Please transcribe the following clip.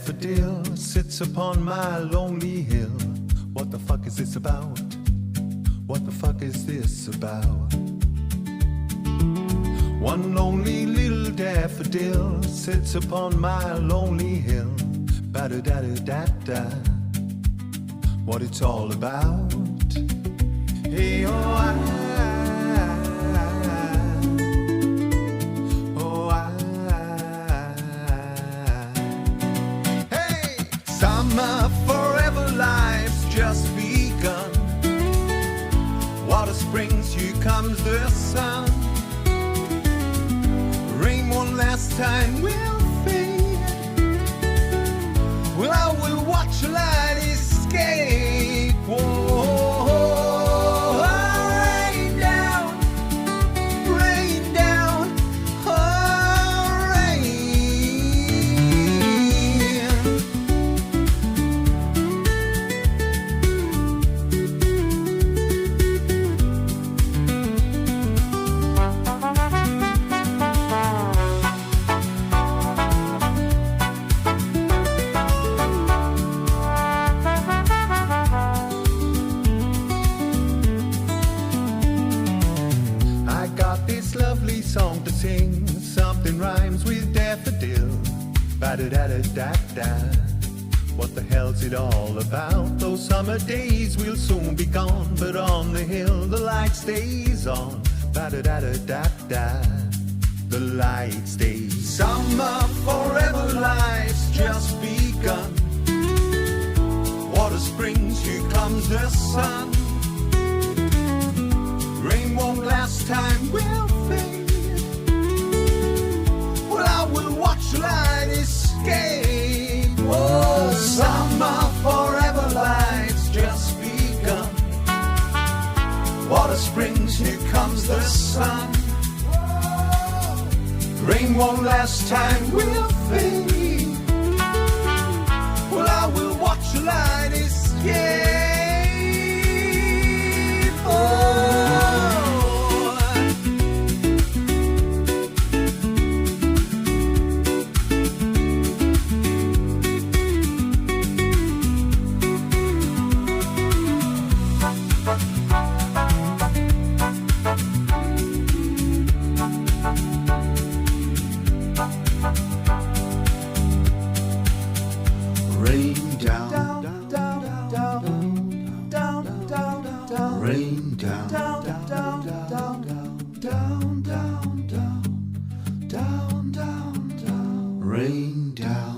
daffodil sits upon my lonely hill. What the fuck is this about? What the fuck is this about? One lonely little daffodil sits upon my lonely hill. Ba-da-da-da-da-da. What it's all about. Hey, oh, summer forever, life's just begun. Water springs, here comes the sun. Rain one last time will fade. Well, I will watch the light escape. Whoa, rain down, oh, rain. Lovely song to sing, something rhymes with daffodil. Ba-da-da-da-da-da. What the hell's it all about? Those summer days will soon be gone, but on the hill the light stays on. Ba-da-da-da-da-da. The light stays. Summer forever, life's just begun. Water springs, here comes the sun. Rain won't last, time will fade. Well, I will watch the light escape. Oh, summer forever, life's just begun. Water springs, here comes the sun. Rain won't last, time will fade. Well, I will watch the light escape. Rain down, down, down, down, down, down, down. Rain down, down, down, down, down, down, down, down, down, down. Rain down.